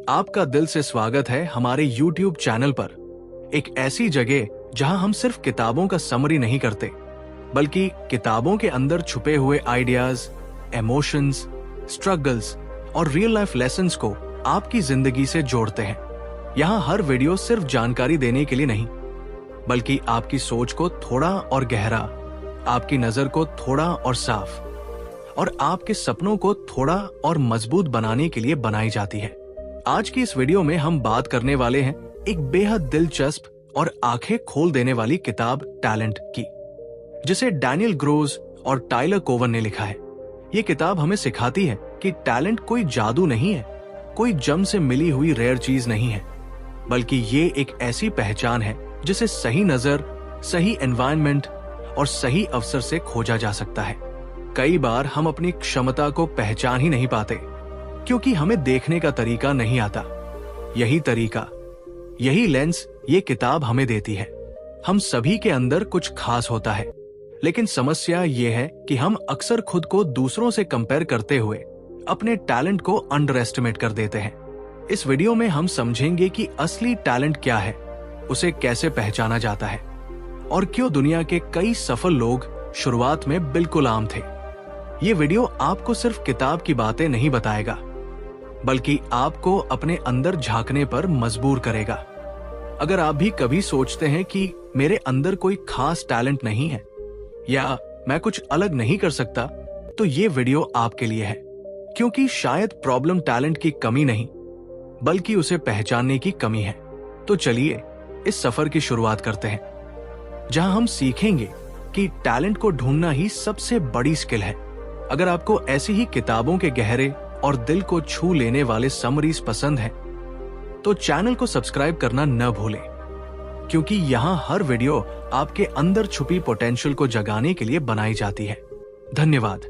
आपका दिल से स्वागत है हमारे YouTube चैनल पर। एक ऐसी जगह जहां हम सिर्फ किताबों का समरी नहीं करते, बल्कि किताबों के अंदर छुपे हुए आइडियाज, इमोशंस, स्ट्रगल्स और रियल लाइफ लेसन्स को आपकी जिंदगी से जोड़ते हैं। यहाँ हर वीडियो सिर्फ जानकारी देने के लिए नहीं, बल्कि आपकी सोच को थोड़ा और गहरा, आपकी नजर को थोड़ा और साफ और आपके सपनों को थोड़ा और मजबूत बनाने के लिए बनाई जाती है। आज की इस वीडियो में हम बात करने वाले हैं एक बेहद दिलचस्प और आंखें खोल देने वाली किताब टैलेंट की, जिसे डैनियल ग्रोस और टाइलर कोवन ने लिखा है। ये किताब हमें सिखाती है कि टैलेंट कोई जादू नहीं है, कोई जम से मिली हुई रेयर चीज नहीं है, बल्कि ये एक ऐसी पहचान है जिसे सही नजर, सही एनवायरनमेंट और सही अवसर से खोजा जा सकता है। कई बार हम अपनी क्षमता को पहचान ही नहीं पाते, क्योंकि हमें देखने का तरीका नहीं आता। यही तरीका, यही लेंस ये किताब हमें देती है। हम सभी के अंदर कुछ खास होता है, लेकिन समस्या ये है कि हम अक्सर खुद को दूसरों से कंपेयर करते हुए अपने टैलेंट को अंडर एस्टिमेट कर देते हैं। इस वीडियो में हम समझेंगे कि असली टैलेंट क्या है, उसे कैसे पहचाना जाता है और क्यों दुनिया के कई सफल लोग शुरुआत में बिल्कुल आम थे। ये वीडियो आपको सिर्फ किताब की बातें नहीं बताएगा, बल्कि आपको अपने अंदर झांकने पर मजबूर करेगा। अगर आप भी कभी सोचते हैं कि मेरे अंदर कोई खास टैलेंट नहीं है या मैं कुछ अलग नहीं कर सकता, तो ये वीडियो आपके लिए है, क्योंकि शायद प्रॉब्लम टैलेंट की कमी नहीं, बल्कि उसे पहचानने की कमी है। तो चलिए इस सफर की शुरुआत करते हैं, जहां हम सीखेंगे कि टैलेंट को ढूंढना ही सबसे बड़ी स्किल है। अगर आपको ऐसी ही किताबों के गहरे और दिल को छू लेने वाले समरीज पसंद हैं, तो चैनल को सब्सक्राइब करना न भूलें, क्योंकि यहाँ हर वीडियो आपके अंदर छुपी पोटेंशियल को जगाने के लिए बनाई जाती है। धन्यवाद।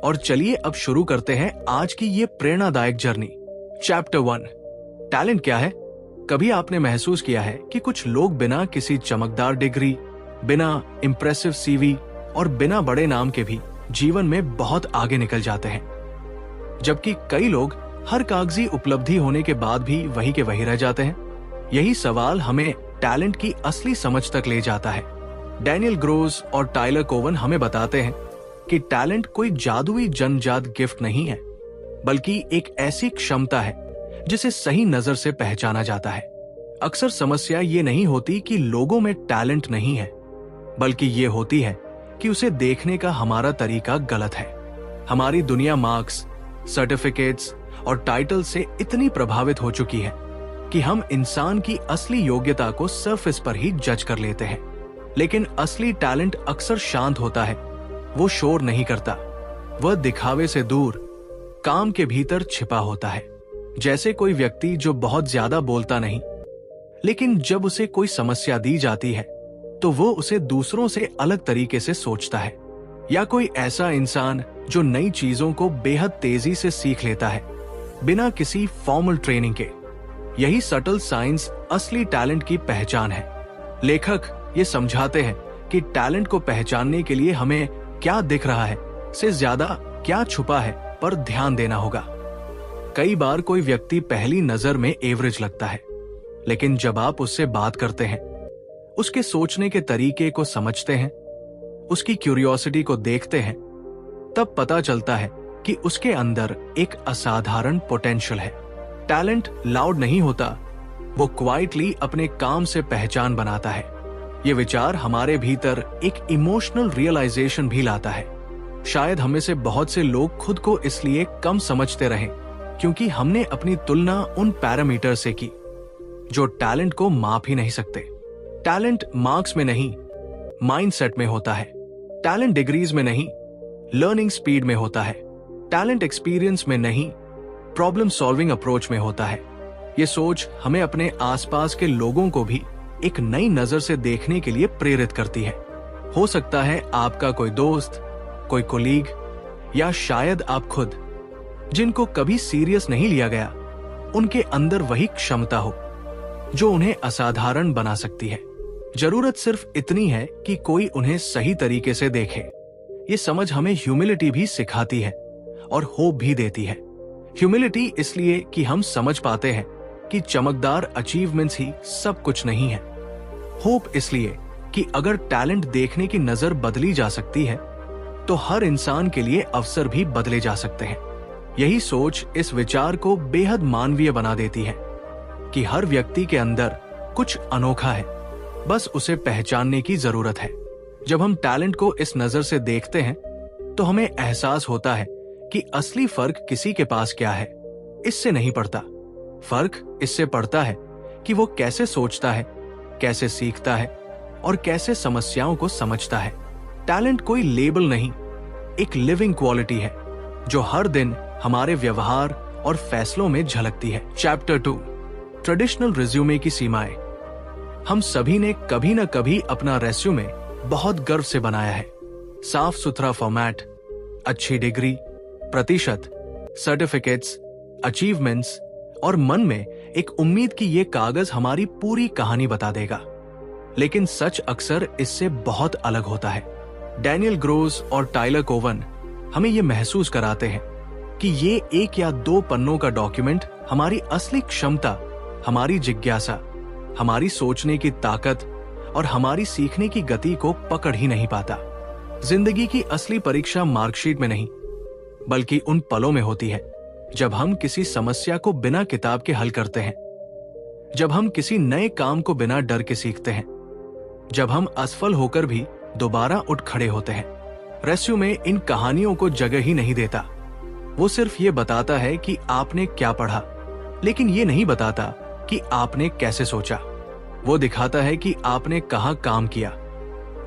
और चलिए अब शुरू करते हैं आज की ये प्रेरणादायक जर्नी। चैप्टर 1, टैलेंट क्या है। कभी आपने महसूस किया है कि कुछ लोग बिना किसी चमकदार डिग्री, बिना इंप्रेसिव सीवी और बिना बड़े नाम के भी जीवन में बहुत आगे निकल जाते हैं, जबकि कई लोग हर कागजी उपलब्धि होने के बाद भी वही के वही रह जाते हैं। यही सवाल हमें टैलेंट की असली समझ तक ले जाता है। डैनियल ग्रोस और टाइलर कोवन हमें बताते हैं कि टैलेंट कोई जादुई जन्मजात गिफ्ट नहीं है, बल्कि एक ऐसी क्षमता है जिसे सही नजर से पहचाना जाता है। अक्सर समस्या ये नहीं होती कि लोगों में टैलेंट नहीं है, बल्कि ये होती है कि उसे देखने का हमारा तरीका गलत है। हमारी दुनिया मार्क्स, सर्टिफिकेट्स और टाइटल से इतनी प्रभावित हो चुकी है कि हम इंसान की असली योग्यता को सरफेस पर ही जज कर लेते हैं। लेकिन असली टैलेंट अक्सर शांत होता है। वो शोर नहीं करता, वह दिखावे से दूर काम के भीतर छिपा होता है। जैसे कोई व्यक्ति जो बहुत ज्यादा बोलता नहीं, लेकिन जब उसे कोई समस्या दी जाती है तो वो उसे दूसरों से अलग तरीके से सोचता है। या कोई ऐसा इंसान जो नई चीजों को बेहद तेजी से सीख लेता है, बिना किसी फॉर्मल ट्रेनिंग के। यही सटल साइंस असली टैलेंट की पहचान है। लेखक ये समझाते हैं कि टैलेंट को पहचानने के लिए हमें क्या दिख रहा है से ज्यादा क्या छुपा है पर ध्यान देना होगा। कई बार कोई व्यक्ति पहली नजर में एवरेज लगता है, लेकिन जब आप उससे बात करते हैं, उसके सोचने के तरीके को समझते हैं, उसकी क्यूरियोसिटी को देखते हैं, तब पता चलता है कि उसके अंदर एक असाधारण पोटेंशियल है। टैलेंट लाउड नहीं होता, वो क्वाइटली अपने काम से पहचान बनाता है। ये विचार हमारे भीतर एक इमोशनल रियलाइजेशन भी लाता है। शायद हमें से बहुत से लोग खुद को इसलिए कम समझते रहें क्योंकि हमने अपनी तुलना उन पैरामीटर से की जो टैलेंट को माप ही नहीं सकते। टैलेंट मार्क्स में नहीं, माइंडसेट में होता है। टैलेंट डिग्रीज में नहीं, लर्निंग स्पीड में होता है। टैलेंट एक्सपीरियंस में नहीं, प्रॉब्लम सॉल्विंग अप्रोच में होता है। ये सोच हमें अपने आसपास के लोगों को भी एक नई नजर से देखने के लिए प्रेरित करती है। हो सकता है आपका कोई दोस्त, कोई कोलीग या शायद आप खुद, जिनको कभी सीरियस नहीं लिया गया, उनके अंदर वही क्षमता हो जो उन्हें असाधारण बना सकती है। जरूरत सिर्फ इतनी है कि कोई उन्हें सही तरीके से देखे। ये समझ हमें ह्यूमिलिटी भी सिखाती है और होप भी देती है, ह्यूमिलिटी इसलिए कि हम समझ पाते हैं कि चमकदार अचीवमेंट्स ही सब कुछ नहीं है। होप इसलिए कि अगर टैलेंट देखने की नजर बदली जा सकती है तो हर इंसान के लिए अवसर भी बदले जा सकते हैं। यही सोच इस विचार को बेहद मानवीय बना देती है कि हर व्यक्ति के अंदर कुछ अनोखा है, बस उसे पहचानने की जरूरत है। जब हम टैलेंट को इस नजर से देखते हैं तो हमें एहसास होता है कि असली फर्क किसी के पास क्या है, इससे नहीं पड़ता। फर्क इससे पड़ता है कि वो कैसे सोचता है, कैसे सीखता है और कैसे समस्याओं को समझता है। टैलेंट कोई लेबल नहीं, एक लिविंग क्वालिटी है जो हर दिन हमारे व्यवहार और फैसलों में झलकती है। चैप्टर 2, ट्रेडिशनल रिज्यूमे की सीमाएं। हम सभी ने कभी न कभी अपना रेज्यूमे बहुत गर्व से बनाया है। साफ सुथरा फॉर्मेट, अच्छी डिग्री, प्रतिशत, सर्टिफिकेट्स, अचीवमेंट्स और मन में एक उम्मीद कि ये कागज हमारी पूरी कहानी बता देगा। लेकिन सच अक्सर इससे बहुत अलग होता है। डैनियल ग्रोस और टाइलर कोवन हमें ये महसूस कराते हैं कि ये 1 या 2 पन्नों का डॉक्यूमेंट हमारी असली क्षमता, हमारी जिज्ञासा, हमारी सोचने की ताकत और हमारी सीखने की गति को पकड़ ही नहीं पाता। जिंदगी की असली परीक्षा मार्कशीट में नहीं, बल्कि उन पलों में होती है जब हम किसी समस्या को बिना किताब के हल करते हैं, जब हम किसी नए काम को बिना डर के सीखते हैं, जब हम असफल होकर भी दोबारा उठ खड़े होते हैं। रेज्यूमे इन कहानियों को जगह ही नहीं देता। वो सिर्फ ये बताता है कि आपने क्या पढ़ा, लेकिन ये नहीं बताता कि आपने कैसे सोचा। वो दिखाता है कि आपने कहाँ काम किया,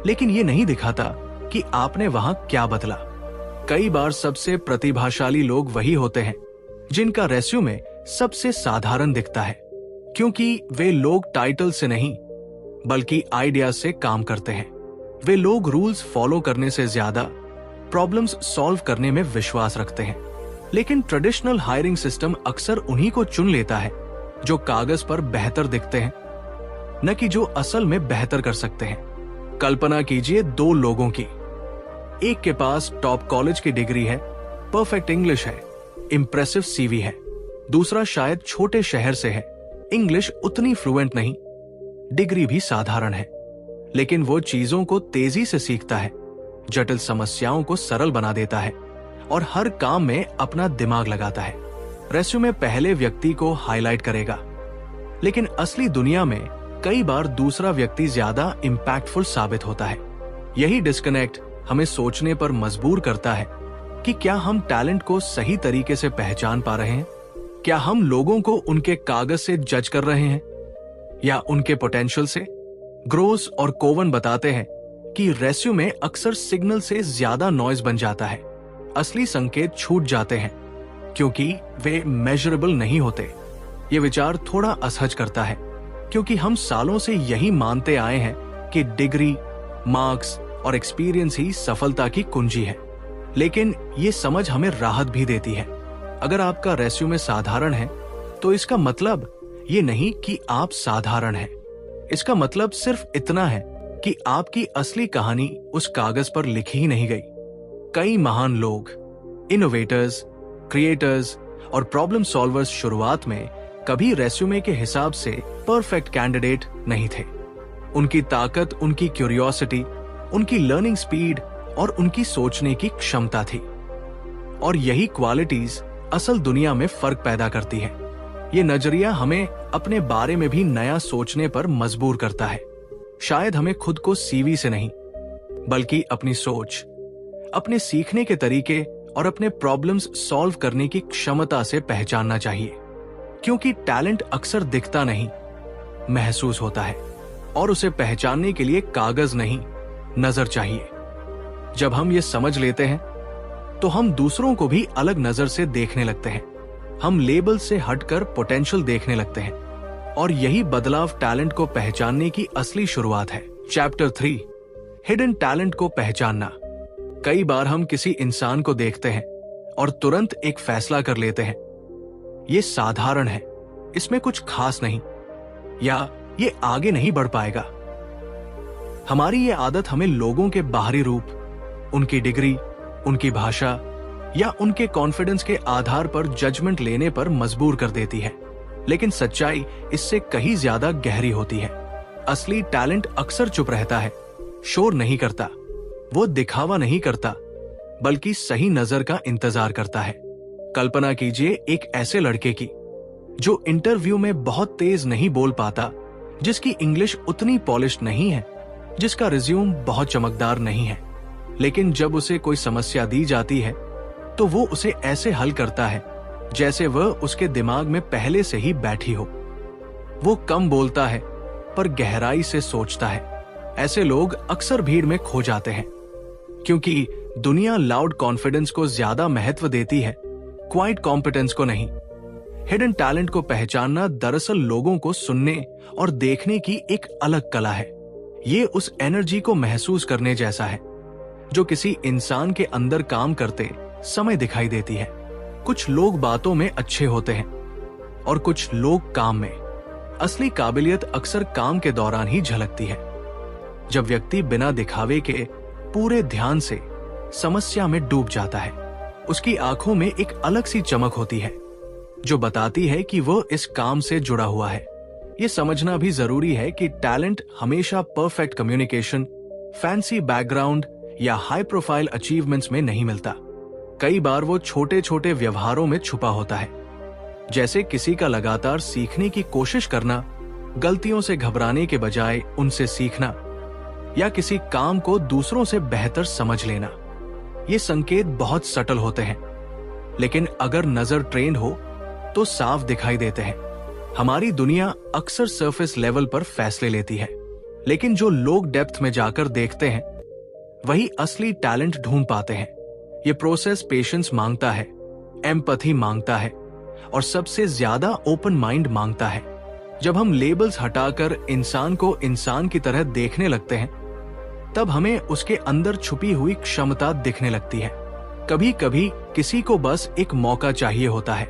लेकिन ये नहीं दिखाता कि आपने वहां क्या बदला। कई बार सबसे प्रतिभाशाली लोग वही होते हैं जिनका रेज्यूमे सबसे साधारण दिखता है, क्योंकि वे लोग टाइटल से नहीं बल्कि आइडिया से काम करते हैं। वे लोग रूल्स फॉलो करने से ज्यादा प्रॉब्लम्स सॉल्व करने में विश्वास रखते हैं। लेकिन ट्रेडिशनल हायरिंग सिस्टम अक्सर उन्हीं को चुन लेता है जो कागज पर बेहतर दिखते हैं, न कि जो असल में बेहतर कर सकते हैं। कल्पना कीजिए 2 लोगों की। एक के पास टॉप कॉलेज की डिग्री है, परफेक्ट इंग्लिश है, इंप्रेसिव सीवी है। दूसरा शायद छोटे शहर से है, इंग्लिश उतनी फ्लुएंट नहीं, डिग्री भी साधारण है, लेकिन वो चीजों को तेजी से सीखता है, जटिल समस्याओं को सरल बना देता है और हर काम में अपना दिमाग लगाता है। रेज्यूमे पहले व्यक्ति को हाईलाइट करेगा, लेकिन असली दुनिया में कई बार दूसरा व्यक्ति ज्यादा इंपैक्टफुल साबित होता है। यही डिस्कनेक्ट हमें सोचने पर मजबूर करता है कि क्या हम टैलेंट को सही तरीके से पहचान पा रहे हैं? क्या हम लोगों को उनके कागज से जज कर रहे हैं या उनके पोटेंशियल से? ग्रोस और कोवन बताते हैं कि रेज्यूमे अक्सर सिग्नल से ज्यादा नॉइज बन जाता है। असली संकेत छूट जाते हैं क्योंकि वे मेजरेबल नहीं होते। ये विचार थोड़ा असहज करता है क्योंकि हम सालों से यही मानते आए हैं कि डिग्री, मार्क्स और एक्सपीरियंस ही सफलता की कुंजी है। लेकिन ये समझ हमें राहत भी देती है। अगर आपका रेज्यूमे साधारण है तो इसका मतलब ये नहीं कि आप साधारण हैं। इसका मतलब सिर्फ इतना है कि आपकी असली कहानी उस कागज पर लिखी ही नहीं गई। कई महान लोग, इनोवेटर्स, क्रिएटर्स और प्रॉब्लम सॉल्वर्स शुरुआत में कभी रेज्यूमे के हिसाब से परफेक्ट कैंडिडेट नहीं थे। उनकी ताकत उनकी क्यूरियोसिटी, उनकी लर्निंग स्पीड और उनकी सोचने की क्षमता थी। और यही क्वालिटीज असल दुनिया में फर्क पैदा करती है। ये नजरिया हमें अपने बारे में भी नया सोचने पर मजबूर करता है। शायद हमें खुद को सीवी से नहीं, बल्कि अपनी सोच, अपने सीखने के तरीके और अपने प्रॉब्लम्स सॉल्व करने की क्षमता से पहचानना चाहिए। क्योंकि टैलेंट अक्सर दिखता नहीं, महसूस होता है, और उसे पहचानने के लिए कागज नहीं, नजर चाहिए। जब हम ये समझ लेते हैं तो हम दूसरों को भी अलग नजर से देखने लगते हैं। हम लेबल से हटकर पोटेंशियल देखने लगते हैं, और यही बदलाव टैलेंट को पहचानने की असली शुरुआत है। चैप्टर 3, हिडन टैलेंट को पहचानना। कई बार हम किसी इंसान को देखते हैं और तुरंत एक फैसला कर लेते हैं, ये साधारण है, इसमें कुछ खास नहीं, या ये आगे नहीं बढ़ पाएगा। हमारी ये आदत हमें लोगों के बाहरी रूप, उनकी डिग्री, उनकी भाषा, या उनके कॉन्फिडेंस के आधार पर जजमेंट लेने पर मजबूर कर देती है। लेकिन सच्चाई इससे कहीं ज्यादा गहरी होती है। असली टैलेंट अक्सर चुप रहता है, शोर नहीं करता, वो दिखावा नहीं करता, बल्कि सही नजर का इंतजार करता है। कल्पना कीजिए एक ऐसे लड़के की जो इंटरव्यू में बहुत तेज नहीं बोल पाता, जिसकी इंग्लिश उतनी पॉलिश्ड नहीं है, जिसका रिज्यूम बहुत चमकदार नहीं है, लेकिन जब उसे कोई समस्या दी जाती है तो वो उसे ऐसे हल करता है जैसे वह उसके दिमाग में पहले से ही बैठी हो। वो कम बोलता है पर गहराई से सोचता है। ऐसे लोग अक्सर भीड़ में खो जाते हैं, क्योंकि दुनिया लाउड कॉन्फिडेंस को ज्यादा महत्व देती है, क्वाइट कॉम्पिटेंस को नहीं। हिडन टैलेंट को पहचानना दरअसल लोगों को सुनने और देखने की एक अलग कला है। ये उस एनर्जी को महसूस करने जैसा है जो किसी इंसान के अंदर काम करते समय दिखाई देती है। कुछ लोग बातों में अच्छे होते हैं और कुछ लोग काम में। असली काबिलियत अक्सर काम के दौरान ही झलकती है, जब व्यक्ति बिना दिखावे के पूरे ध्यान से समस्या में डूब जाता है। उसकी आंखों में एक अलग सी चमक होती है जो बताती है कि वो इस काम से जुड़ा हुआ है। ये समझना भी जरूरी है कि टैलेंट हमेशा परफेक्ट कम्युनिकेशन, फैंसी बैकग्राउंड या हाई प्रोफाइल अचीवमेंट्स में नहीं मिलता। कई बार वो छोटे छोटे व्यवहारों में छुपा होता है, जैसे किसी का लगातार सीखने की कोशिश करना, गलतियों से घबराने के बजाय उनसे सीखना, या किसी काम को दूसरों से बेहतर समझ लेना। ये संकेत बहुत सटल होते हैं, लेकिन अगर नजर ट्रेंड हो तो साफ दिखाई देते हैं। हमारी दुनिया अक्सर सरफेस लेवल पर फैसले लेती है, लेकिन जो लोग डेप्थ में जाकर देखते हैं वही असली टैलेंट ढूंढ पाते हैं। ये प्रोसेस पेशेंस मांगता है, एम्पैथी मांगता है और सबसे ज्यादा ओपन माइंड मांगता है। जब हम लेबल्स हटाकर इंसान को इंसान की तरह देखने लगते हैं, तब हमें उसके अंदर छुपी हुई क्षमता दिखने लगती है। कभी कभी किसी को बस एक मौका चाहिए होता है,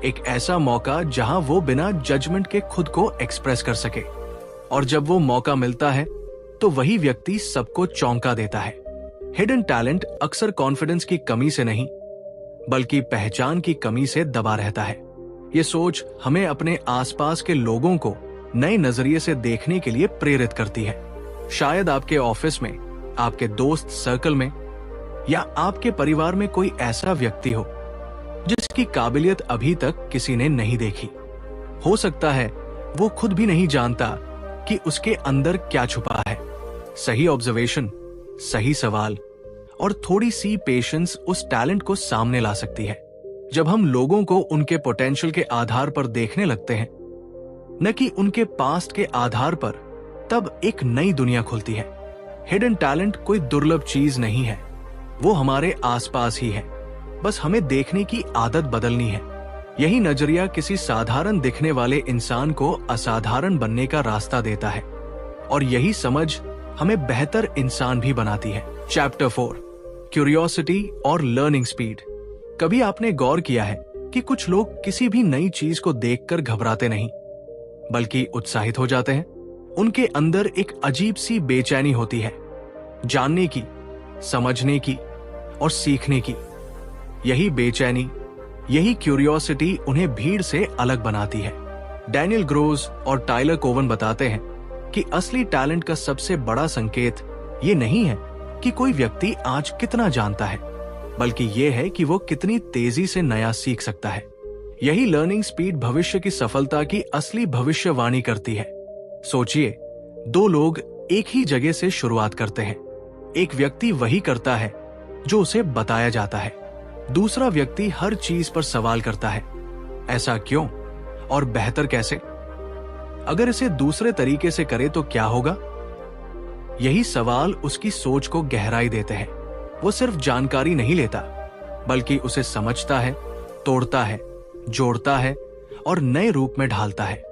एक ऐसा मौका जहां वो बिना जजमेंट के खुद को एक्सप्रेस कर सके। और जब वो मौका मिलता है तो वही व्यक्ति सबको चौंका देता है। हिडन टैलेंट अक्सर कॉन्फिडेंस की कमी से नहीं, बल्कि पहचान की कमी से दबा रहता है। ये सोच हमें अपने आसपास के लोगों को नए नजरिए से देखने के लिए प्रेरित करती है। शायद आपके ऑफिस में, आपके दोस्त सर्कल में या आपके परिवार में कोई ऐसा व्यक्ति हो जिसकी काबिलियत अभी तक किसी ने नहीं देखी। हो सकता है वो खुद भी नहीं जानता कि उसके अंदर क्या छुपा है। सही ऑब्जर्वेशन, सही सवाल और थोड़ी सी पेशेंस उस टैलेंट को सामने ला सकती है। जब हम लोगों को उनके पोटेंशियल के आधार पर देखने लगते हैं, न कि उनके पास्ट के आधार पर, तब एक नई दुनिया खुलती है। हिडन टैलेंट कोई दुर्लभ चीज नहीं है, वो हमारे आसपास ही है, बस हमें देखने की आदत बदलनी है। यही नजरिया किसी साधारण दिखने वाले इंसान को असाधारण बनने का रास्ता देता है, और यही समझ हमें बेहतर इंसान भी बनाती है। चैप्टर 4, क्यूरियोसिटी और लर्निंग स्पीड। कभी आपने गौर किया है कि कुछ लोग किसी भी नई चीज को देखकर घबराते नहीं, बल्कि उत्साहित हो जाते हैं। उनके अंदर एक अजीब सी बेचैनी होती है, जानने की, समझने की और सीखने की। यही बेचैनी, यही क्यूरियोसिटी उन्हें भीड़ से अलग बनाती है। डैनियल ग्रोज और टाइलर कोवन बताते हैं कि असली टैलेंट का सबसे बड़ा संकेत ये नहीं है कि कोई व्यक्ति आज कितना जानता है, बल्कि ये है कि वो कितनी तेजी से नया सीख सकता है। यही लर्निंग स्पीड भविष्य की सफलता की असली भविष्यवाणी करती है। सोचिए, दो लोग एक ही जगह से शुरुआत करते हैं। एक व्यक्ति वही करता है जो उसे बताया जाता है, दूसरा व्यक्ति हर चीज पर सवाल करता है, ऐसा क्यों और बेहतर कैसे? अगर इसे दूसरे तरीके से करे तो क्या होगा? यही सवाल उसकी सोच को गहराई देते हैं। वो सिर्फ जानकारी नहीं लेता, बल्कि उसे समझता है, तोड़ता है, जोड़ता है और नए रूप में ढालता है।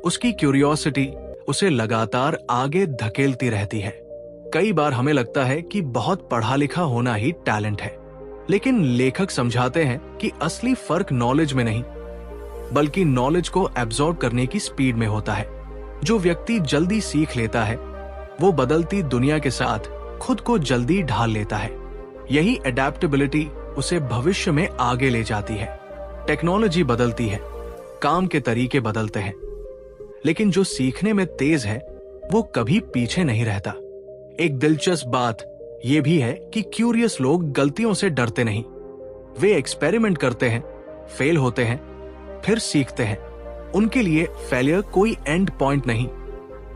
उसकी क्यूरियोसिटी उसे लगातार आगे धकेलती रहती है। कई बार हमें लगता है कि बहुत पढ़ा लिखा होना ही टैलेंट है, लेकिन लेखक समझाते हैं कि असली फर्क नॉलेज में नहीं, बल्कि नॉलेज को एब्जॉर्ब करने की स्पीड में होता है। जो व्यक्ति जल्दी सीख लेता है, वो बदलती दुनिया के साथ खुद को जल्दी ढाल लेता है। यही एडेप्टेबिलिटी उसे भविष्य में आगे ले जाती है। टेक्नोलॉजी बदलती है, काम के तरीके बदलते हैं, लेकिन जो सीखने में तेज है वो कभी पीछे नहीं रहता। एक दिलचस्प बात यह भी है कि क्यूरियस लोग गलतियों से डरते नहीं। वे एक्सपेरिमेंट करते हैं, फेल होते हैं, फिर सीखते हैं। उनके लिए फेलियर कोई एंड पॉइंट नहीं,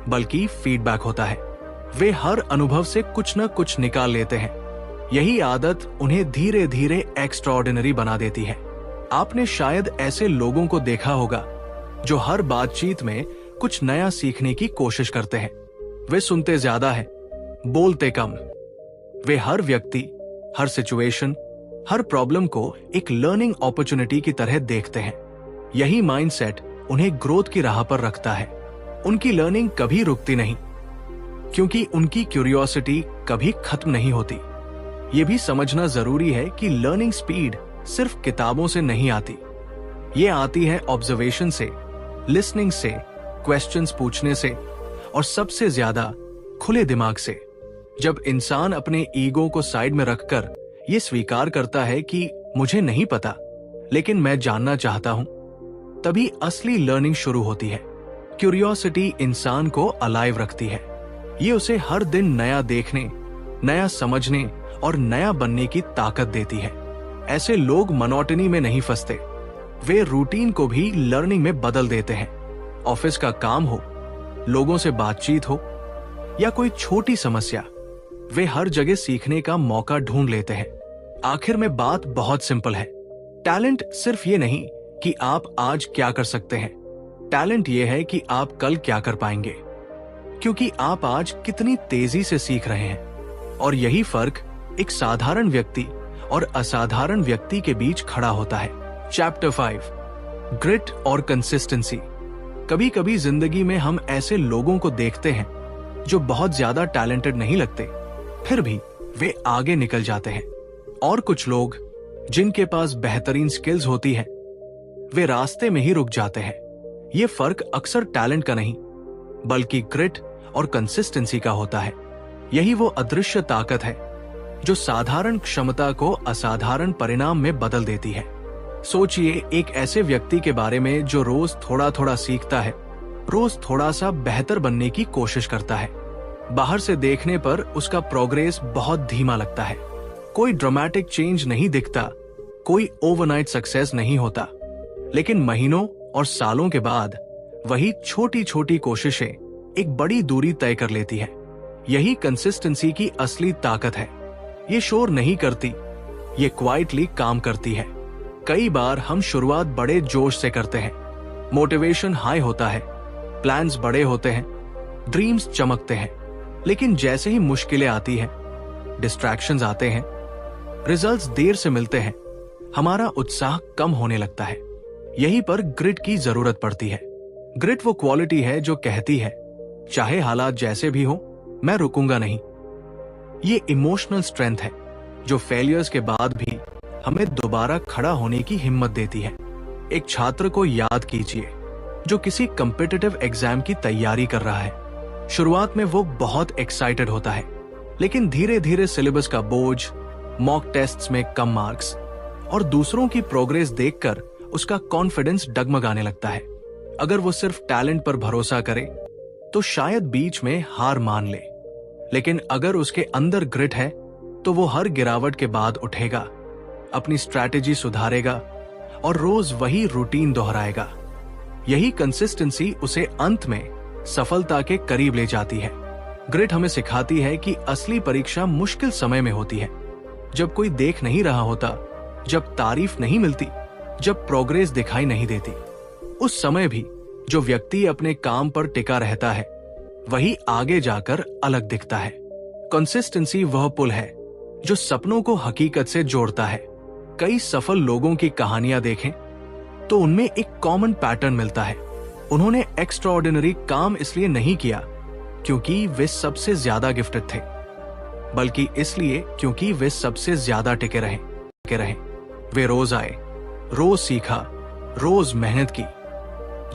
बल्कि फीडबैक होता है। वे हर अनुभव से कुछ न कुछ निकाल लेते हैं। यही आदत उन्हें धीरे धीरे एक्स्ट्राऑर्डिनरी बना देती है। आपने शायद ऐसे लोगों को देखा होगा जो हर बातचीत में कुछ नया सीखने की कोशिश करते हैं। वे सुनते ज्यादा हैं, बोलते कम। वे हर व्यक्ति, हर सिचुएशन, हर प्रॉब्लम को एक लर्निंग अपॉर्चुनिटी की तरह देखते हैं। यही माइंडसेट उन्हें ग्रोथ की राह पर रखता है। उनकी लर्निंग कभी रुकती नहीं, क्योंकि उनकी क्यूरियोसिटी कभी खत्म नहीं होती। यह भी समझना जरूरी है कि लर्निंग स्पीड सिर्फ किताबों से नहीं आती। ये आती है ऑब्जर्वेशन से, लिसनिंग से, क्वेश्चंस पूछने से, और सबसे ज्यादा खुले दिमाग से। जब इंसान अपने ईगो को साइड में रखकर यह स्वीकार करता है कि मुझे नहीं पता लेकिन मैं जानना चाहता हूं, तभी असली लर्निंग शुरू होती है। क्यूरियोसिटी इंसान को अलाइव रखती है। ये उसे हर दिन नया देखने, नया समझने और नया बनने की ताकत देती है। ऐसे लोग मोनोटनी में नहीं फंसते। वे रूटीन को भी लर्निंग में बदल देते हैं। ऑफिस का काम हो, लोगों से बातचीत हो या कोई छोटी समस्या, वे हर जगह सीखने का मौका ढूंढ लेते हैं। आखिर में बात बहुत सिंपल है। टैलेंट सिर्फ ये नहीं कि आप आज क्या कर सकते हैं, टैलेंट ये है कि आप कल क्या कर पाएंगे, क्योंकि आप आज कितनी तेजी से सीख रहे हैं। और यही फर्क एक साधारण व्यक्ति और असाधारण व्यक्ति के बीच खड़ा होता है। चैप्टर 5, ग्रिट और कंसिस्टेंसी। कभी कभी जिंदगी में हम ऐसे लोगों को देखते हैं जो बहुत ज्यादा टैलेंटेड नहीं लगते, फिर भी वे आगे निकल जाते हैं। और कुछ लोग जिनके पास बेहतरीन स्किल्स होती है, वे रास्ते में ही रुक जाते हैं। ये फर्क अक्सर टैलेंट का नहीं, बल्कि ग्रिट और कंसिस्टेंसी का होता है। यही वो अदृश्य ताकत है जो साधारण क्षमता को असाधारण परिणाम में बदल देती है। सोचिए एक ऐसे व्यक्ति के बारे में जो रोज थोड़ा थोड़ा सीखता है, रोज थोड़ा सा बेहतर बनने की कोशिश करता है। बाहर से देखने पर उसका प्रोग्रेस बहुत धीमा लगता है। कोई ड्रामेटिक चेंज नहीं दिखता, कोई ओवरनाइट सक्सेस नहीं होता, लेकिन महीनों और सालों के बाद वही छोटी छोटी कोशिशें एक बड़ी दूरी तय कर लेती है। यही कंसिस्टेंसी की असली ताकत है। ये शोर नहीं करती, ये क्वाइटली काम करती है। कई बार हम शुरुआत बड़े जोश से करते हैं, मोटिवेशन हाई होता है, प्लान्स बड़े होते हैं, ड्रीम्स चमकते हैं, लेकिन जैसे ही मुश्किलें आती हैं, डिस्ट्रैक्शंस आते हैं, रिजल्ट्स देर से मिलते हैं, हमारा उत्साह कम होने लगता है। यहीं पर ग्रिट की जरूरत पड़ती है। ग्रिट वो क्वालिटी है जो कहती है, चाहे हालात जैसे भी हो, मैं रुकूंगा नहीं। ये इमोशनल स्ट्रेंथ है जो फेलियर्स के बाद भी हमें दोबारा खड़ा होने की हिम्मत देती है। एक छात्र को याद कीजिए जो किसी कॉम्पिटिटिव एग्जाम की तैयारी कर रहा है। शुरुआत में वो बहुत एक्साइटेड होता है, लेकिन धीरे धीरे सिलेबस का बोझ, मॉक टेस्ट्स में कम मार्क्स और दूसरों की प्रोग्रेस देखकर उसका कॉन्फिडेंस डगमगाने लगता है। अगर वो सिर्फ टैलेंट पर भरोसा करे तो शायद बीच में हार मान ले, लेकिन अगर उसके अंदर ग्रिट है तो वो हर गिरावट के बाद उठेगा, अपनी स्ट्रैटेजी सुधारेगा और रोज वही रूटीन दोहराएगा। यही कंसिस्टेंसी उसे अंत में सफलता के करीब ले जाती है। ग्रिट हमें सिखाती है कि असली परीक्षा मुश्किल समय में होती है, जब कोई देख नहीं रहा होता, जब तारीफ नहीं मिलती, जब प्रोग्रेस दिखाई नहीं देती। उस समय भी जो व्यक्ति अपने काम पर टिका रहता है, वही आगे जाकर अलग दिखता है। कंसिस्टेंसी वह पुल है जो सपनों को हकीकत से जोड़ता है। कई सफल लोगों की कहानियां देखें तो उनमें एक कॉमन पैटर्न मिलता है। उन्होंने एक्स्ट्राऑर्डिनरी काम इसलिए नहीं किया क्योंकि वे सबसे ज्यादा गिफ्टेड थे, बल्कि इसलिए क्योंकि वे सबसे ज्यादा टिके रहे। वे रोज आए, रोज सीखा, रोज मेहनत की।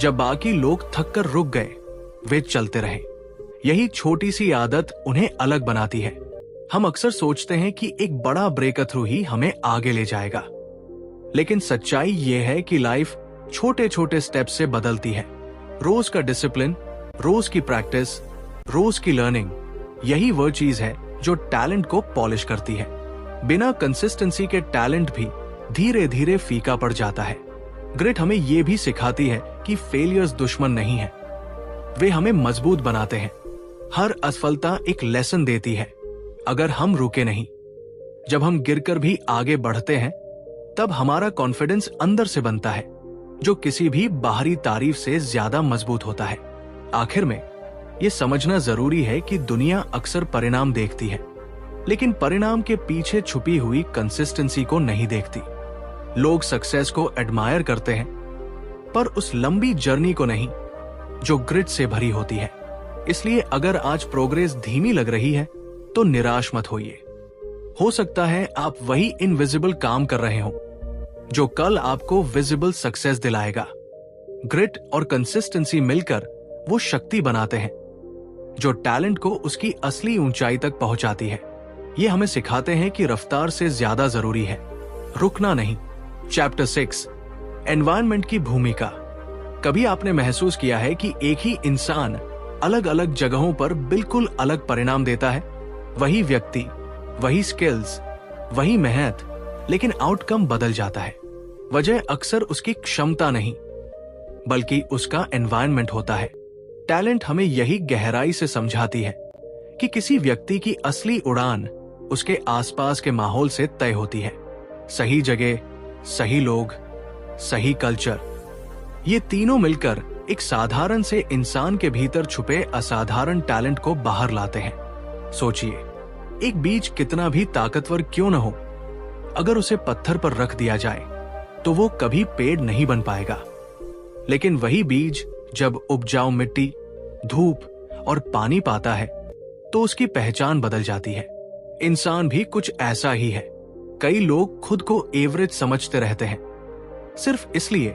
जब बाकी लोग थक कर रुक गए, वे चलते रहे। यही छोटी सी आदत उन्हें अलग बनाती है। हम अक्सर सोचते हैं कि एक बड़ा ब्रेक थ्रू ही हमें आगे ले जाएगा, लेकिन सच्चाई यह है कि लाइफ छोटे छोटे स्टेप से बदलती है। रोज का डिसिप्लिन, रोज की प्रैक्टिस, रोज की लर्निंग, यही वह चीज है जो टैलेंट को पॉलिश करती है। बिना कंसिस्टेंसी के टैलेंट भी धीरे धीरे फीका पड़ जाता है। ग्रिट हमें यह भी सिखाती है कि फेलियर्स दुश्मन नहीं है, वे हमें मजबूत बनाते हैं। हर असफलता एक लेसन देती है अगर हम रुके नहीं। जब हम गिरकर भी आगे बढ़ते हैं तब हमारा कॉन्फिडेंस अंदर से बनता है, जो किसी भी बाहरी तारीफ से ज्यादा मजबूत होता है। आखिर में यह समझना जरूरी है कि दुनिया अक्सर परिणाम देखती है, लेकिन परिणाम के पीछे छुपी हुई कंसिस्टेंसी को नहीं देखती। लोग सक्सेस को एडमायर करते हैं, पर उस लंबी जर्नी को नहीं जो ग्रिट से भरी होती है। इसलिए अगर आज प्रोग्रेस धीमी लग रही है तो निराश मत होइए। हो सकता है आप वही इनविजिबल काम कर रहे हो जो कल आपको विजिबल सक्सेस दिलाएगा। ग्रिट और कंसिस्टेंसी मिलकर वो शक्ति बनाते हैं जो टैलेंट को उसकी असली ऊंचाई तक पहुंचाती है। ये हमें सिखाते हैं कि रफ्तार से ज्यादा जरूरी है रुकना नहीं। चैप्टर 6, एनवायरनमेंट की भूमिका। कभी आपने महसूस किया है कि एक ही इंसान अलग अलग जगहों पर बिल्कुल अलग परिणाम देता है? वही व्यक्ति, वही स्किल्स, वही मेहनत, लेकिन आउटकम बदल जाता है। वजह अक्सर उसकी क्षमता नहीं बल्कि उसका एनवायरनमेंट होता है। टैलेंट हमें यही गहराई से समझाती है कि किसी व्यक्ति की असली उड़ान उसके आसपास के माहौल से तय होती है। सही जगह, सही लोग, सही कल्चर, ये तीनों मिलकर एक साधारण से इंसान के भीतर छुपे असाधारण टैलेंट को बाहर लाते हैं। सोचिए, एक बीज कितना भी ताकतवर क्यों न हो, अगर उसे पत्थर पर रख दिया जाए तो वो कभी पेड़ नहीं बन पाएगा। लेकिन वही बीज जब उपजाऊ मिट्टी, धूप और पानी पाता है तो उसकी पहचान बदल जाती है। इंसान भी कुछ ऐसा ही है। कई लोग खुद को एवरेज समझते रहते हैं, सिर्फ इसलिए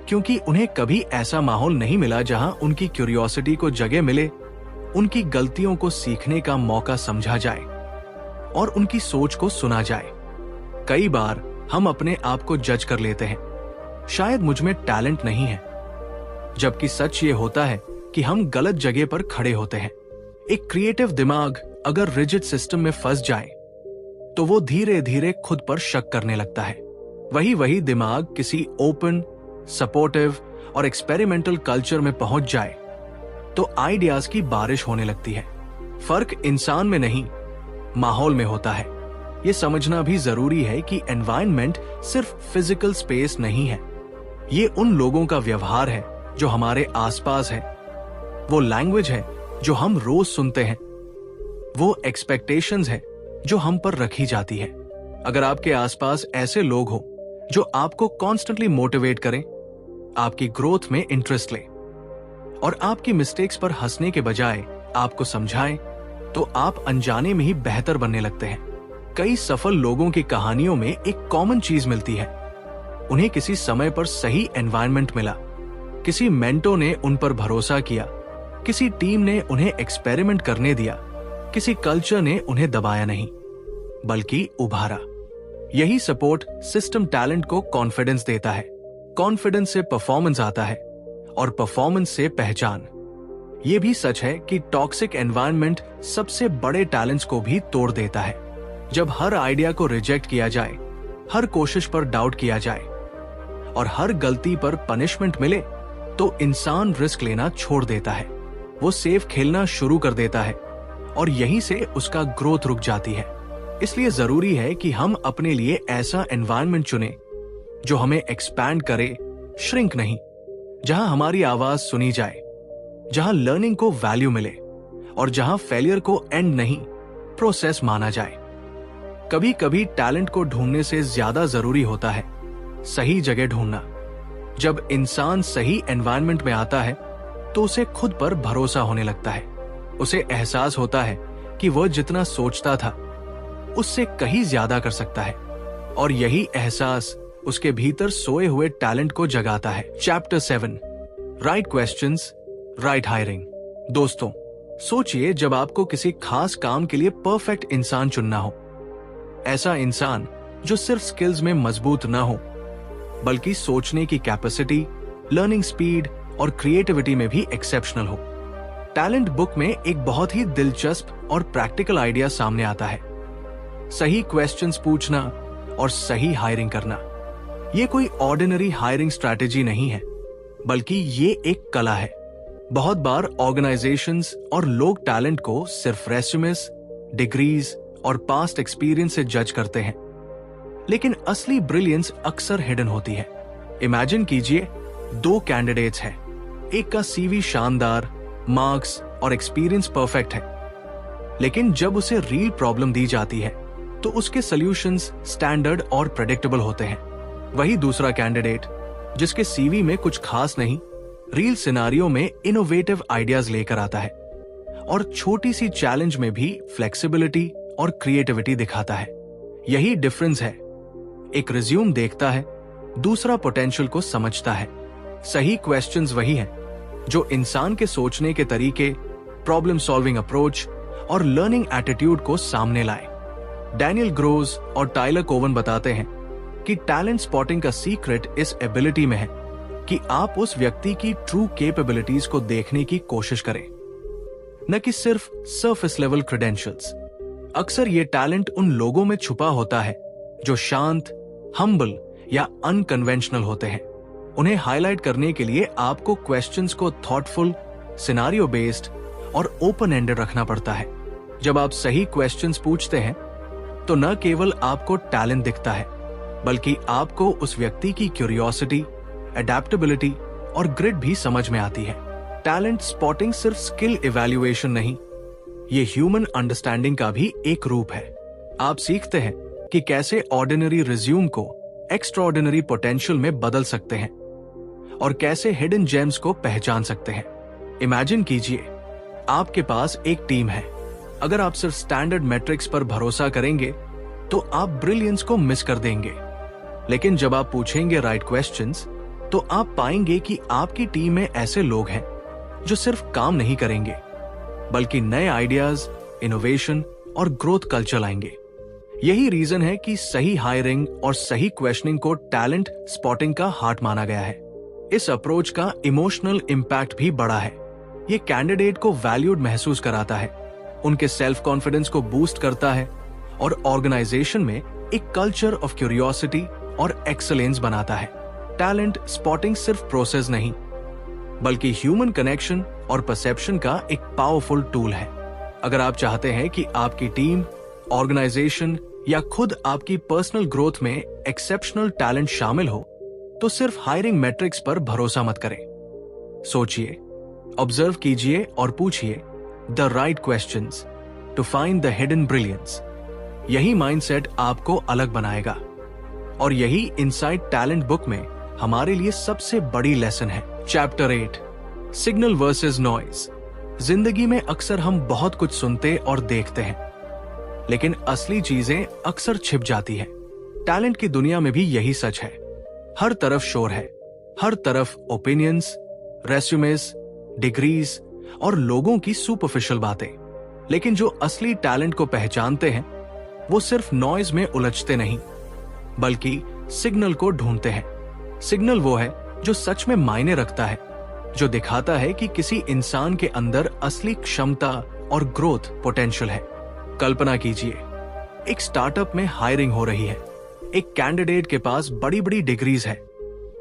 क्योंकि उन्हें कभी ऐसा माहौल नहीं मिला जहां उनकी क्यूरियोसिटी को जगह मिले, उनकी गलतियों को सीखने का मौका समझा जाए और उनकी सोच को सुना जाए। कई बार हम अपने आप को जज कर लेते हैं, शायद मुझ में टैलेंट नहीं है, जबकि सच ये होता है कि हम गलत जगह पर खड़े होते हैं। एक क्रिएटिव दिमाग अगर रिजिड सिस्टम में फंस जाए तो वो धीरे धीरे खुद पर शक करने लगता है। वही दिमाग किसी ओपन, सपोर्टिव और एक्सपेरिमेंटल कल्चर में पहुंच जाए तो आइडियाज की बारिश होने लगती है। फर्क इंसान में नहीं, माहौल में होता है। ये समझना भी जरूरी है कि एनवायरनमेंट सिर्फ फिजिकल स्पेस नहीं है, ये उन लोगों का व्यवहार है जो हमारे आसपास है, वो लैंग्वेज है जो हम रोज सुनते हैं, वो एक्सपेक्टेशंस है जो हम पर रखी जाती है। अगर आपके आसपास ऐसे लोग हो जो आपको कॉन्स्टेंटली मोटिवेट करें, आपकी ग्रोथ में इंटरेस्ट ले और आपकी मिस्टेक्स पर हंसने के बजाय आपको समझाएं, तो आप अनजाने में ही बेहतर बनने लगते हैं। कई सफल लोगों की कहानियों में एक कॉमन चीज मिलती है, उन्हें किसी समय पर सही एनवायरनमेंट मिला, किसी मेंटो ने उन पर भरोसा किया, किसी टीम ने उन्हें एक्सपेरिमेंट करने दिया, किसी कल्चर ने उन्हें दबाया नहीं बल्कि उभारा। यही सपोर्ट सिस्टम टैलेंट को कॉन्फिडेंस देता है, कॉन्फिडेंस से परफॉर्मेंस आता है और परफॉर्मेंस से पहचान। यह भी सच है कि टॉक्सिक एनवायरनमेंट सबसे बड़े टैलेंट्स को भी तोड़ देता है। जब हर आइडिया को रिजेक्ट किया जाए, हर कोशिश पर डाउट किया जाए और हर गलती पर पनिशमेंट मिले तो इंसान रिस्क लेना छोड़ देता है, वो सेफ खेलना शुरू कर देता है और यहीं से उसका ग्रोथ रुक जाती है। इसलिए जरूरी है कि हम अपने लिए ऐसा एनवायरनमेंट चुने जो हमें एक्सपैंड करे, श्रिंक नहीं, जहां हमारी आवाज सुनी जाए, जहां लर्निंग को वैल्यू मिले और जहां फेलियर को एंड नहीं, प्रोसेस माना जाए। कभी कभी टैलेंट को ढूंढने से ज्यादा जरूरी होता है सही जगह ढूंढना। जब इंसान सही एनवायरनमेंट में आता है तो उसे खुद पर भरोसा होने लगता है। उसे एहसास होता है कि वह जितना सोचता था उससे कहीं ज्यादा कर सकता है और यही एहसास उसके भीतर सोए हुए टैलेंट को जगाता है। Chapter 7, right questions, right hiring. दोस्तों, सोचिए जब आपको किसी खास काम के लिए परफेक्ट इंसान चुनना हो, ऐसा इंसान जो सिर्फ स्किल्स में मजबूत ना हो बल्कि सोचने की कैपेसिटी, लर्निंग स्पीड और क्रिएटिविटी में भी एक्सेप्शनल हो। टैलेंट बुक में एक बहुत ही दिलचस्प और प्रैक्टिकल आइडिया सामने आता है। सही क्वेश्चंस पूछना और सही हायरिंग करना। ये कोई ऑर्डिनरी हायरिंग स्ट्रैटेजी नहीं है, बल्कि ये एक कला है। बहुत बार ऑर्गेनाइजेशंस और लोग टैलेंट को सिर्फ रेज्यूमेस, डिग्रीज और पास्ट एक्सपीरियंस से जज करते हैं, लेकिन असली ब्रिलियंस अक्सर हिडन होती है। इमेजिन कीजिए 2 कैंडिडेट्स हैं, एक का सीवी शानदार, मार्क्स और एक्सपीरियंस परफेक्ट है, लेकिन जब उसे रियल प्रॉब्लम दी जाती है तो उसके सॉल्यूशंस स्टैंडर्ड और प्रेडिक्टेबल होते हैं। वही दूसरा कैंडिडेट जिसके सीवी में कुछ खास नहीं, रियल सिनारियो में इनोवेटिव आइडियाज लेकर आता है और छोटी सी चैलेंज में भी फ्लेक्सिबिलिटी और क्रिएटिविटी दिखाता है। यही डिफरेंस है। एक रिज्यूम देखता है, दूसरा पोटेंशियल को समझता है। सही क्वेश्चंस वही हैं जो इंसान के सोचने के तरीके, प्रॉब्लम सॉल्विंग अप्रोच और लर्निंग एटीट्यूड को सामने लाए। डैनियल ग्रोज और टाइलर कोवन बताते हैं कि टैलेंट स्पॉटिंग का सीक्रेट इस एबिलिटी में है कि आप उस व्यक्ति की ट्रू कैपेबिलिटीज को देखने की कोशिश करें, न कि सिर्फ सरफेस लेवल क्रेडेंशियल्स। अक्सर ये टैलेंट उन लोगों में छुपा होता है जो शांत, हम्बल या अनकन्वेंशनल होते हैं। उन्हें हाईलाइट करने के लिए आपको क्वेश्चंस को थॉटफुल, सिनारियो बेस्ड और ओपन एंडेड रखना पड़ता है। जब आप सही क्वेश्चंस पूछते हैं तो न केवल आपको टैलेंट दिखता है, बल्कि आपको उस व्यक्ति की क्यूरियोसिटी, एडेप्टेबिलिटी और ग्रिड भी समझ में आती है। टैलेंट स्पॉटिंग सिर्फ स्किल इवैल्यूएशन नहीं, ये ह्यूमन अंडरस्टैंडिंग का भी एक रूप है। आप सीखते हैं कि कैसे ऑर्डिनरी रिज्यूम को एक्स्ट्राऑर्डिनरी पोटेंशियल में बदल सकते हैं और कैसे हिडन जेम्स को पहचान सकते हैं। इमेजिन कीजिए आपके पास एक टीम है। अगर आप सिर्फ स्टैंडर्ड मैट्रिक्स पर भरोसा करेंगे तो आप ब्रिलियंस को मिस कर देंगे, लेकिन जब आप पूछेंगे राइट क्वेश्चंस तो आप पाएंगे कि आपकी टीम में ऐसे लोग हैं जो सिर्फ काम नहीं करेंगे बल्कि नए आइडियाज, इनोवेशन और ग्रोथ कल्चर लाएंगे। यही रीजन है कि सही हायरिंग और सही क्वेश्चनिंग को टैलेंट स्पॉटिंग का हार्ट माना गया है। इस अप्रोच का इमोशनल इंपैक्ट भी बड़ा है। ये कैंडिडेट को वैल्यूड महसूस कराता है, उनके सेल्फ कॉन्फिडेंस को बूस्ट करता है और ऑर्गेनाइजेशन में एक कल्चर ऑफ क्यूरियोसिटी और एक्सीलेंस बनाता है। टैलेंट स्पॉटिंग सिर्फ प्रोसेस नहीं, बल्कि ह्यूमन कनेक्शन और परसेप्शन का एक पावरफुल टूल है। अगर आप चाहते हैं कि आपकी टीम, ऑर्गेनाइजेशन या खुद आपकी पर्सनल ग्रोथ में एक्सेप्शनल टैलेंट शामिल हो, तो सिर्फ हायरिंग मैट्रिक्स पर भरोसा मत करें। सोचिए, ऑब्जर्व कीजिए और पूछिए the right questions to find the hidden brilliance. यही माइंडसेट आपको अलग बनाएगा और यही इनसाइड टैलेंट बुक में हमारे लिए सबसे बड़ी लेसन है। Chapter 8, signal versus noise. जिंदगी में अक्सर हम बहुत कुछ सुनते और देखते हैं, लेकिन असली चीजें अक्सर छिप जाती है। टैलेंट की दुनिया में भी यही सच है। हर तरफ शोर है, हर तरफ ओपिनियंस, रेज्यूमेस, डिग्रीज और लोगों की सुपरफिशियल बातें। लेकिन जो असली टैलेंट को पहचानते हैं वो सिर्फ नॉइज में उलझते नहीं, बल्कि सिग्नल को ढूंढते हैं। सिग्नल वो है जो सच में मायने रखता है, जो दिखाता है कि किसी इंसान के अंदर असली क्षमता और ग्रोथ पोटेंशियल है। कल्पना कीजिए, एक स्टार्टअप में हायरिंग हो रही है। एक कैंडिडेट के पास बड़ी बड़ी डिग्रीज है,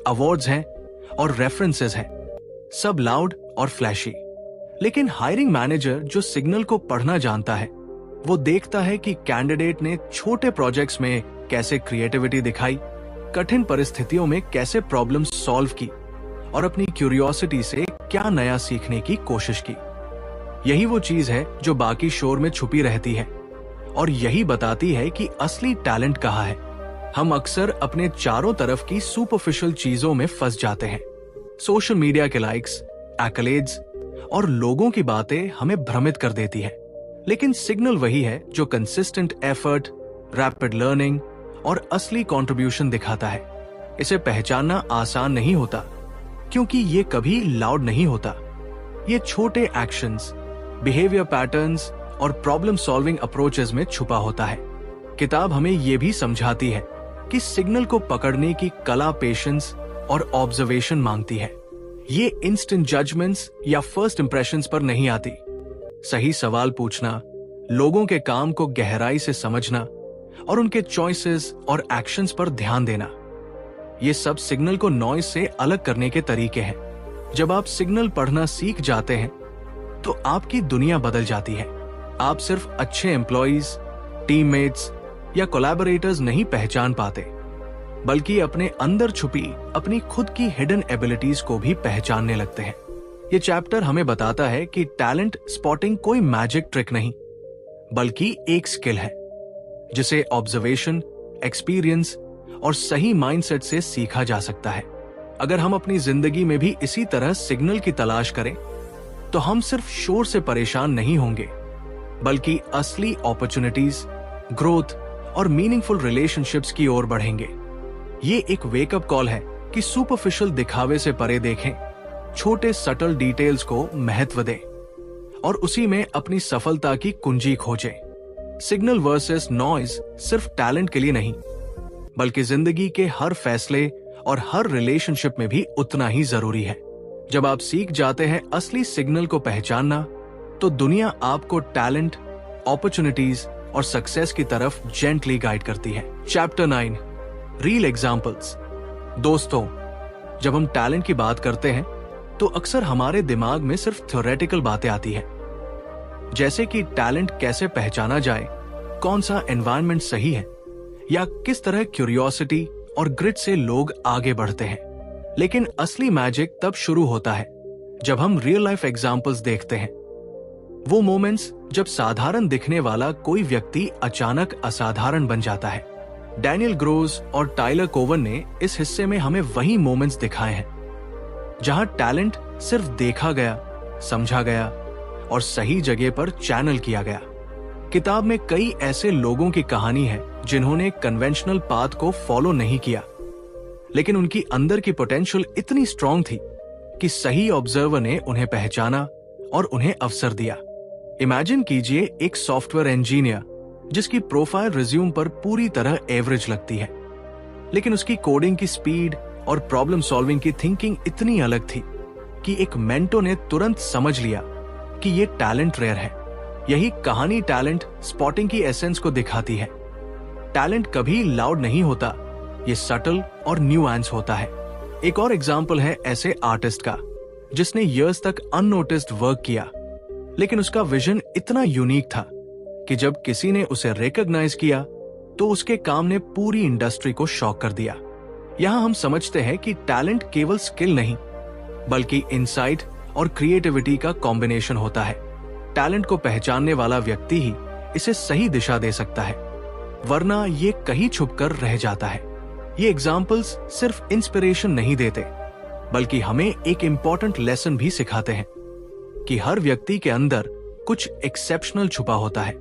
अवार्ड्स हैं और रेफरेंसेस हैं, सब लाउड और फ्लैशी। लेकिन हायरिंग मैनेजर जो सिग्नल को पढ़ना जानता है, वो देखता है कि कैंडिडेट ने छोटे प्रोजेक्ट्स में कैसे क्रिएटिविटी दिखाई, कठिन परिस्थितियों में कैसे प्रॉब्लम सॉल्व की और अपनी क्यूरियोसिटी से क्या नया सीखने की कोशिश की। यही वो चीज है जो बाकी शोर में छुपी रहती है और यही बताती है कि असली टैलेंट कहाँ है। हम अक्सर अपने चारों तरफ की सुपरफिशियल चीजों में फंस जाते हैं। सोशल मीडिया के लाइक्स, एक्कलेड्स और लोगों की बातें हमें भ्रमित कर देती है, लेकिन सिग्नल वही है जो कंसिस्टेंट एफर्ट, रैपिड लर्निंग और असली कंट्रीब्यूशन दिखाता है। इसे पहचानना आसान नहीं होता, क्योंकि ये कभी लाउड नहीं होता। ये छोटे एक्शंस, बिहेवियर पैटर्न्स और प्रॉब्लम सॉल्विंग अप्रोचेस में छुपा होता है। किताब हमें यह भी समझाती है कि सिग्नल को पकड़ने की कला पेशेंस और ऑब्जर्वेशन मांगती है। ये इंस्टेंट जजमेंट्स या फर्स्ट इंप्रेशंस पर नहीं आती। सही सवाल पूछना, लोगों के काम को गहराई से समझना और उनके चॉइसेस और एक्शंस पर ध्यान देना, ये सब सिग्नल को नॉइज से अलग करने के तरीके हैं। जब आप सिग्नल पढ़ना सीख जाते हैं तो आपकी दुनिया बदल जाती है। आप सिर्फ अच्छे एम्प्लॉइज, टीममेट्स या कोलैबोरेटर्स नहीं पहचान पाते, बल्कि अपने अंदर छुपी अपनी खुद की हिडन एबिलिटीज को भी पहचानने लगते हैं। ये चैप्टर हमें बताता है कि टैलेंट स्पॉटिंग कोई मैजिक ट्रिक नहीं, बल्कि एक स्किल है जिसे ऑब्जर्वेशन, एक्सपीरियंस और सही माइंडसेट से सीखा जा सकता है। अगर हम अपनी जिंदगी में भी इसी तरह सिग्नल की तलाश करें तो हम सिर्फ शोर से परेशान नहीं होंगे, बल्कि असली अपॉर्चुनिटीज, ग्रोथ और मीनिंगफुल रिलेशनशिप्स की ओर बढ़ेंगे। ये एक वेकअप कॉल है कि सुपरफिशियल दिखावे से परे देखें, छोटे सटल डिटेल्स को महत्व दें और उसी में अपनी सफलता की कुंजी खोजें। सिग्नल वर्सेस नॉइज सिर्फ टैलेंट के लिए नहीं, बल्कि जिंदगी के हर फैसले और हर रिलेशनशिप में भी उतना ही जरूरी है। जब आप सीख जाते हैं असली सिग्नल को पहचानना, तो दुनिया आपको टैलेंट, अपॉर्चुनिटीज और सक्सेस की तरफ जेंटली गाइड करती है। Chapter 9, real examples. दोस्तों, जब हम टैलेंट की बात करते हैं तो अक्सर हमारे दिमाग में सिर्फ थ्योरेटिकल बातें आती हैं, जैसे कि टैलेंट कैसे पहचाना जाए, कौन सा एनवायरनमेंट सही है, या किस तरह क्यूरियोसिटी और ग्रिट से लोग आगे बढ़ते हैं। लेकिन असली मैजिक तब शुरू होता है जब हम रियल लाइफ एग्जाम्पल्स देखते हैं। वो मोमेंट्स जब साधारण दिखने वाला कोई व्यक्ति अचानक असाधारण बन जाता है। डैनियल ग्रोस और टाइलर कोवन ने इस हिस्से में हमें वही मोमेंट्स दिखाए हैं जहां टैलेंट सिर्फ देखा गया, समझा गया और सही जगह पर चैनल किया गया। किताब में कई ऐसे लोगों की कहानी है जिन्होंने कन्वेंशनल पाथ को फॉलो नहीं किया, लेकिन उनकी अंदर की पोटेंशियल इतनी स्ट्रांग थी कि सही ऑब्जर्वर ने उन्हें पहचाना और उन्हें अवसर दिया। इमेजिन कीजिए एक सॉफ्टवेयर इंजीनियर जिसकी प्रोफाइल रिज्यूम पर पूरी तरह एवरेज लगती है, लेकिन उसकी कोडिंग की स्पीड और प्रॉब्लम सॉल्विंग की थिंकिंग इतनी अलग थी कि एक मेंटो ने तुरंत समझ लिया कि ये टैलेंट रेयर है। यही कहानी टैलेंट स्पॉटिंग की एसेंस को दिखाती है। टैलेंट कभी लाउड नहीं होता, ये सटल और न्यूएंस होता है। एक और एग्जाम्पल है ऐसे आर्टिस्ट का जिसने इयर्स तक अननोटिस्ड वर्क किया, लेकिन उसका विजन इतना यूनिक था कि जब किसी ने उसे रिकॉग्नाइज किया तो उसके काम ने पूरी इंडस्ट्री को शॉक कर दिया। यहां हम समझते हैं कि टैलेंट केवल स्किल नहीं, बल्कि इनसाइट और क्रिएटिविटी का कॉम्बिनेशन होता है। टैलेंट को पहचानने वाला व्यक्ति ही इसे सही दिशा दे सकता है, वरना ये कहीं छुपकर रह जाता है। ये एग्जाम्पल्स सिर्फ इंस्पिरेशन नहीं देते, बल्कि हमें एक इंपॉर्टेंट लेसन भी सिखाते हैं कि हर व्यक्ति के अंदर कुछ एक्सेप्शनल छुपा होता है।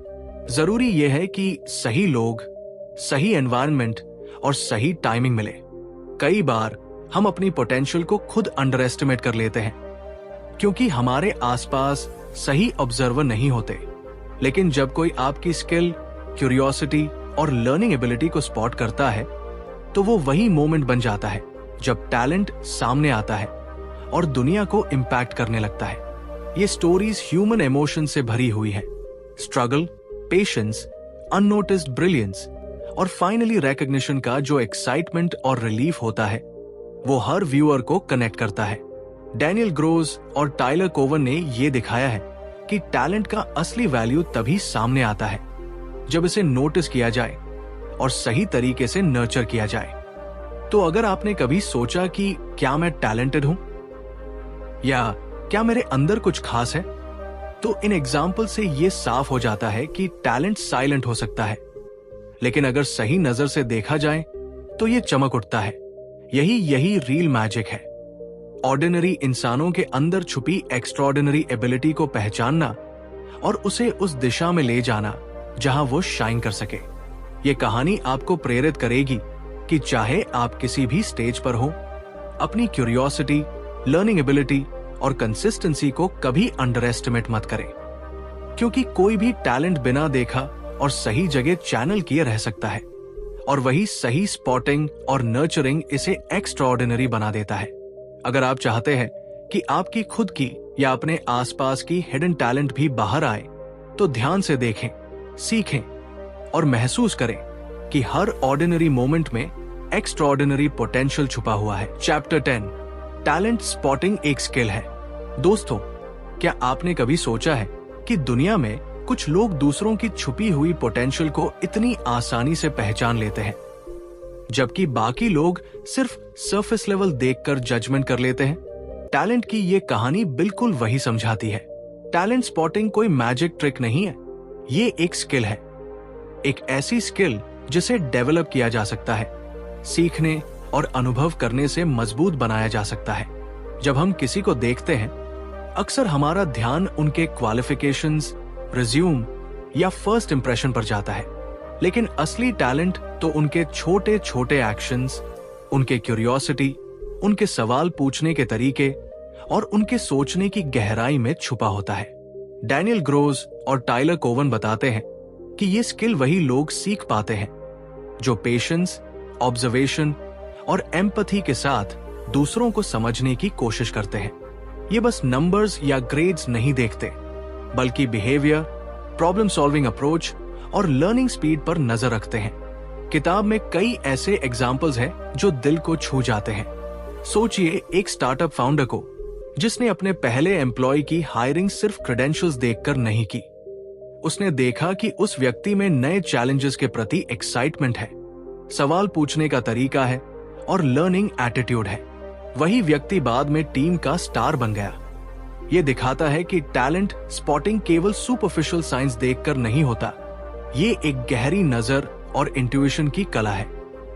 जरूरी यह है कि सही लोग, सही एनवायरनमेंट और सही टाइमिंग मिले। कई बार हम अपनी पोटेंशियल को खुद अंडर एस्टिमेट कर लेते हैं, क्योंकि हमारे आसपास सही ऑब्जर्वर नहीं होते। लेकिन जब कोई आपकी स्किल, क्यूरियोसिटी और लर्निंग एबिलिटी को स्पॉट करता है, तो वो वही मोमेंट बन जाता है जब टैलेंट सामने आता है और दुनिया को इम्पैक्ट करने लगता है। ये स्टोरीज ह्यूमन इमोशन से भरी हुई है। स्ट्रगल, पेशेंस, अननोटिस्ड ब्रिलियंस और फाइनली रिकॉग्निशन का जो एक्साइटमेंट और रिलीफ होता है, वो हर व्यूअर को कनेक्ट करता है। डैनियल ग्रोस और टाइलर कोवन ने ये दिखाया है कि टैलेंट का असली वैल्यू तभी सामने आता है जब इसे नोटिस किया जाए और सही तरीके से नर्चर किया जाए। तो अगर आपने कभी सोचा कि क्या मैं टैलेंटेड हूं या क्या मेरे अंदर कुछ खास है, तो इन एग्जाम्पल से ये साफ हो जाता है कि टैलेंट साइलेंट हो सकता है, लेकिन अगर सही नजर से देखा जाए तो ये चमक उठता है। यही रियल मैजिक है। ऑर्डिनरी इंसानों के अंदर छुपी एक्स्ट्राऑर्डिनरी एबिलिटी को पहचानना और उसे उस दिशा में ले जाना जहां वो शाइन कर सके। ये कहानी आपको प्रेरित करेगी कि चाहे आप किसी भी स्टेज पर हो, अपनी क्यूरियोसिटी, लर्निंग एबिलिटी और कंसिस्टेंसी को कभी अंडर एस्टिमेट मत करें। क्योंकि कोई भी टैलेंट बिना देखा और सही जगह चैनल किए रह सकता है, और वही सही स्पॉटिंग और नर्चरिंग इसे एक्स्ट्राऑर्डिनरी बना देता है। अगर आप चाहते हैं कि आपकी खुद की या अपने आसपास की हिडन टैलेंट भी बाहर आए, तो ध्यान से देखें, सीखें और महसूस करें कि हर ऑर्डिनरी मोमेंट में एक्स्ट्राऑर्डिनरी पोटेंशियल छुपा हुआ है। चैप्टर 10, टैलेंट स्पॉटिंग एक स्किल है। दोस्तों, क्या आपने कभी सोचा है कि दुनिया में कुछ लोग दूसरों की छुपी हुई पोटेंशियल को इतनी आसानी से पहचान लेते हैं, जबकि बाकी लोग सिर्फ सरफेस लेवल देखकर जजमेंट कर लेते हैं? टैलेंट की ये कहानी बिल्कुल वही समझाती है। टैलेंट स्पॉटिंग कोई मैजिक ट्रिक नहीं है, ये एक स्किल है। एक ऐसी स्किल जिसे डेवलप किया जा सकता है, सीखने और अनुभव करने से मजबूत बनाया जा सकता है। जब हम किसी को देखते हैं, अक्सर हमारा ध्यान उनके क्वालिफिकेशंस, रिज्यूम या फर्स्ट इंप्रेशन पर जाता है, लेकिन असली टैलेंट तो उनके छोटे छोटे एक्शंस, उनके क्यूरियोसिटी, उनके सवाल पूछने के तरीके और उनके सोचने की गहराई में छुपा होता है। डैनियल ग्रोज और टाइलर कोवन बताते हैं कि ये स्किल वही लोग सीख पाते हैं जो पेशेंस, ऑब्जर्वेशन और एम्पैथी के साथ दूसरों को समझने की कोशिश करते हैं। ये बस नंबर्स या ग्रेड्स नहीं देखते, बल्कि बिहेवियर, प्रॉब्लम सॉल्विंग अप्रोच और लर्निंग स्पीड पर नजर रखते हैं। किताब में कई ऐसे एग्जाम्पल्स हैं जो दिल को छू जाते हैं। सोचिए एक स्टार्टअप फाउंडर को जिसने अपने पहले एम्प्लॉय की हायरिंग सिर्फ क्रेडेंशियल्स देखकर नहीं की। उसने देखा कि उस व्यक्ति में नए चैलेंजेस के प्रति एक्साइटमेंट है, सवाल पूछने का तरीका है और लर्निंग एटीट्यूड है। वही व्यक्ति बाद में टीम का स्टार बन गया। यह दिखाता है कि टैलेंट स्पॉटिंग केवल सुपरफिशियल साइंस देखकर नहीं होता, ये एक गहरी नजर और इंट्यूशन की कला है।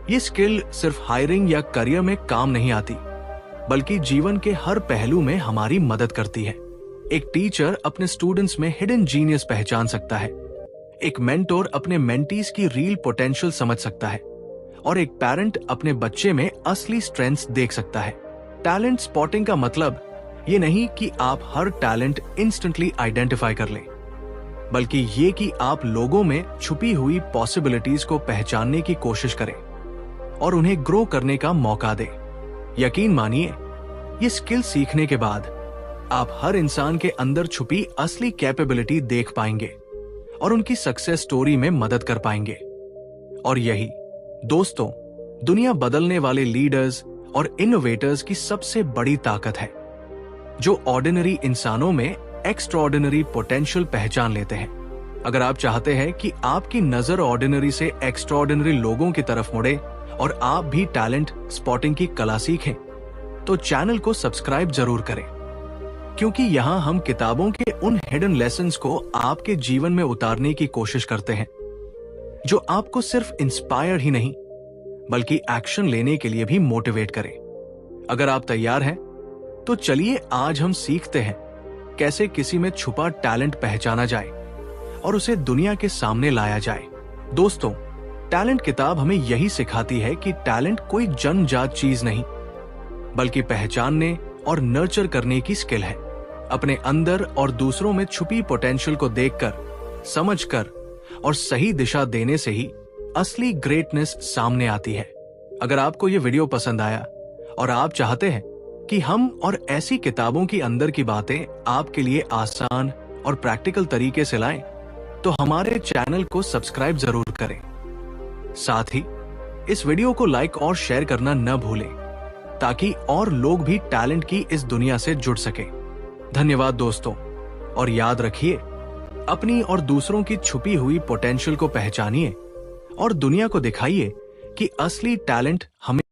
ये स्किल सिर्फ हायरिंग या करियर में काम नहीं आती, बल्कि जीवन के हर पहलू में हमारी मदद करती है। एक टीचर अपने स्टूडेंट्स में हिडन जीनियस पहचान सकता है, एक मेंटोर अपने मेंटीज की रियल पोटेंशियल समझ सकता है और एक पेरेंट अपने बच्चे में असली स्ट्रेंथ्स देख सकता है। टैलेंट स्पॉटिंग का मतलब ये नहीं कि आप हर टैलेंट इंस्टेंटली आइडेंटिफाई कर लें, बल्कि ये कि आप लोगों में छुपी हुई पॉसिबिलिटीज को पहचानने की कोशिश करें और उन्हें ग्रो करने का मौका दें। यकीन मानिए, ये स्किल सीखने के बाद आप हर इंसान के अंदर छुपी असली कैपेबिलिटी देख पाएंगे और उनकी सक्सेस स्टोरी में मदद कर पाएंगे। और यही दोस्तों, दुनिया बदलने वाले लीडर्स और इनोवेटर्स की सबसे बड़ी ताकत है, जो ऑर्डिनरी इंसानों में एक्स्ट्राऑर्डिनरी पोटेंशियल पहचान लेते हैं। अगर आप चाहते हैं कि आपकी नजर ऑर्डिनरी से एक्स्ट्राऑर्डिनरी लोगों की तरफ मुड़े और आप भी टैलेंट स्पॉटिंग की कला सीखें, तो चैनल को सब्सक्राइब जरूर करें, क्योंकि यहाँ हम किताबों के उन हिडन लेसन्स को आपके जीवन में उतारने की कोशिश करते हैं, जो आपको सिर्फ इंस्पायर ही नहीं, बल्कि एक्शन लेने के लिए भी मोटिवेट करें। अगर आप तैयार हैं, तो चलिए आज हम सीखते हैं कैसे किसी में छुपा टैलेंट पहचाना जाए और उसे दुनिया के सामने लाया जाए। दोस्तों, टैलेंट किताब हमें यही सिखाती है कि टैलेंट कोई जन्मजात चीज नहीं, बल्कि पहचानने और नर्चर करने की स्किल है। अपने अंदर और दूसरों में छुपी पोटेंशियल को देखकर, समझकर और सही दिशा देने से ही असली ग्रेटनेस सामने आती है। अगर आपको यह वीडियो पसंद आया और आप चाहते हैं कि हम और ऐसी किताबों की अंदर की बातें आपके लिए आसान और प्रैक्टिकल तरीके से लाएं, तो हमारे चैनल को सब्सक्राइब जरूर करें। साथ ही इस वीडियो को लाइक और शेयर करना न भूलें, ताकि और लोग भी टैलेंट की इस दुनिया से जुड़ सकें। धन्यवाद दोस्तों, और याद रखिए, अपनी और दूसरों की छुपी हुई पोटेंशियल को पहचानिए और दुनिया को दिखाइए कि असली टैलेंट हमें